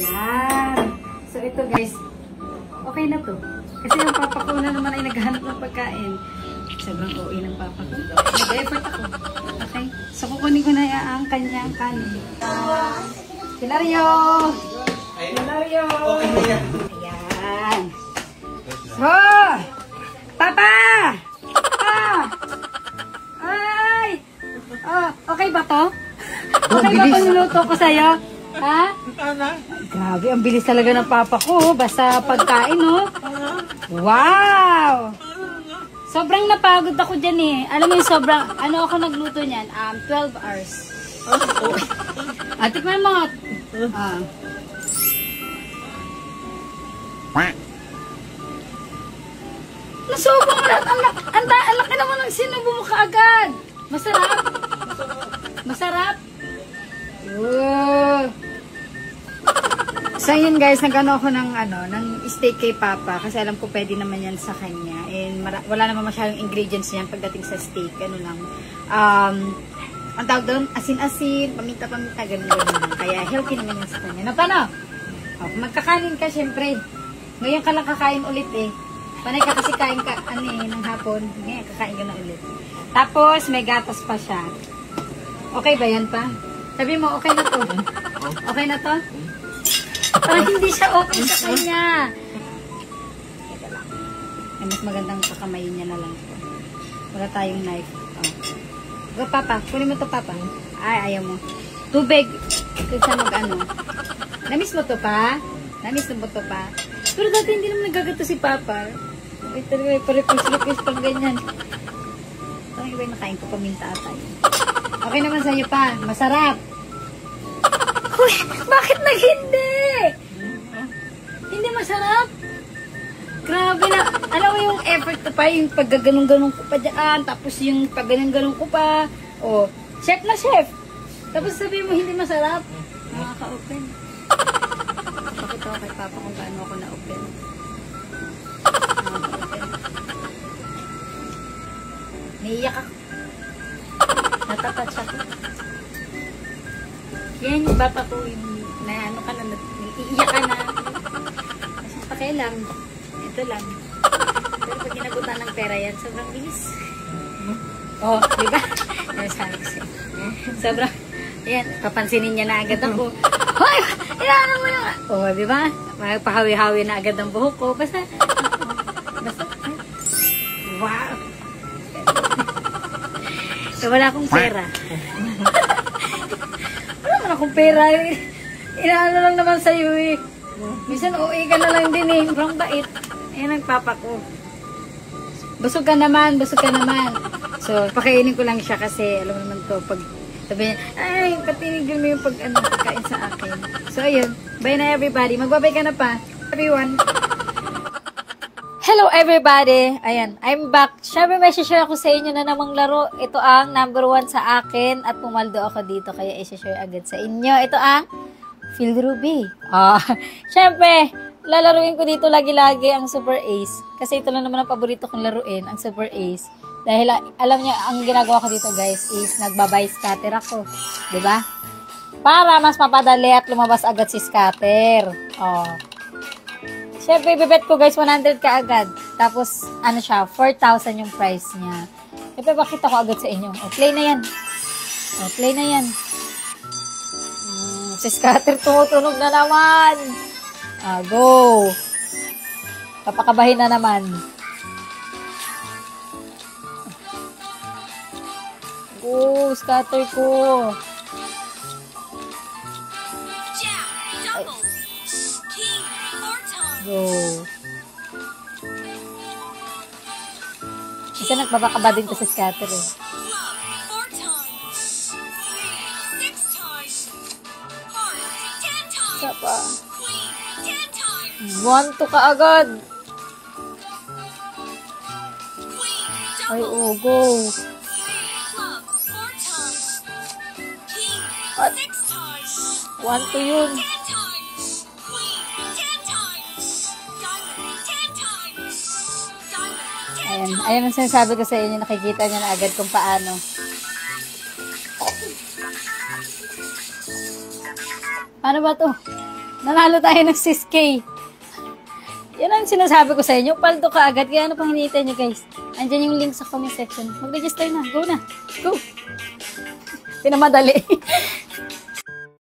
Yan. So, ito guys. Okay na to. Kasi yung papa ko na naman ay naghahanap ng pagkain. Sobrang OA ng papa ko. Nag-effort ako. Okay? So, kukunin ko na ang kanyang kanin. Hilario! Hilario! Ayan. So, Papa! Ay! Oh, okay ba to? Okay ba itong niluto ko sa'yo? Ha? Grabe, ang bilis talaga ng papa ko. Basta pagkain, no? Wow! Sobrang napagod ako dyan eh. Alam mo yung sobrang, ano ako nagluto niyan? 12 hours. Tikman mo. Nasubong lahat. Ang laki naman ng sinubo mo kaagad. Masarap? Masarap? So yun guys, nagano ako ng steak kay Papa kasi alam ko pwede naman yan sa kanya. And wala naman masyadong ingredients niyan pagdating sa steak. Ano lang. Ang tawag doon, asin-asin, paminta-paminta, ganun lang. Kaya healthy naman yan sa kanya. Na paano? Magkakanin ka syempre. Ngayon ka lang kakain ulit eh. Panay ka kasi kain ka ng hapon. Ngayon kakain ka na ulit. Tapos may gatas pa siya. Okay ba yan pa? Sabi mo, okay na to? Okay na to? Parang hindi siya okay sa kanya. Teka lang. Ay, mas magandang kakamayin niya na lang to. Wala tayong knife. Go, Papa. Kunin mo to, Papa. Ay, ayaw mo. Tubig. Kaysa Namiss mo to pa? Namiss mo to pa? Pero dati hindi naman nagagato si Papa. Ay, talaga, pa-request pag ganyan. Parang iba yung nakain ko paminta atay. Okay naman sa'yo pa. Masarap. Uy, bakit naghindi? Hindi masarap? Grabe na. Alam mo yung effort ko pa, yung paggaganong-ganong ko pa dyan, tapos yung pagganong-ganong ko pa. Oh, chef na chef. Tapos sabi mo hindi masarap. Nakaka-open. Pakita ko kay Papa kung gaano ako na-open. Naiiyak ako. Natatouch ako. Yan yung bata ko, yung naiiyak ka na. Masang pakialam. Ito lang. Pero pag ginagutan ng pera yan, sobrang bilis. Oh, diba? Sabi ko siya. Sobrang, yan, papansinin niya na agad ako. Hoy! Inaano mo yung... Oh, diba? Pahawi-hawi na agad ang buhok ko. Basta, wow! So, wala akong pera. Wala naman akong pera. Inaano lang naman sa'yo eh. Minsan OA ka na lang din eh. Sobrang bait. Ayan ang papa ko. Busog ka naman, busog ka naman. So, pakainin ko lang siya kasi alam mo naman to, pag sabi niya, ay, patinigil mo yung pagkain sa akin. So, ayun. Bye na everybody. Magbabay ka na pa. Everyone. Hello everybody! Ayan, I'm back. Siyempre may share ako sa inyo na namang laro. Ito ang number 1 sa akin at pumaldo ako dito kaya i-share agad sa inyo. Ito ang Field Ruby. Siyempre, lalaruin ko dito lagi-lagi ang Super Ace. Kasi ito lang naman ang paborito kong laruin, ang Super Ace. Dahil alam niya, ang ginagawa ko dito guys is nagbabay scatter ako. Diba? Para mas mapadali at lumabas agad si scatter. Siyempre, ibibet ko guys, 100 ka agad. Tapos, ano siya, 4,000 yung price niya. Siyempre, bakita ko agad sa inyo. Play na yan. Play na yan. Si scatter tumutunog na naman. Go. Papakabahin na naman. Go, scatter ko. Go. Isa nagbabakaba din to sa scatter eh. Isa pa. 1 to ka agad. Ay, go. At 1 to yun. Ayan ang sinasabi ko sa inyo, nakikita nyo na agad kung paano. Paano ba to? Nanalo tayo ng 6K. Yan ang sinasabi ko sa inyo. Paldo ka agad. Kaya ano pang hinihintay nyo guys? Andyan yung link sa comment section. Mag-register na. Go na. Go. Pinamadali.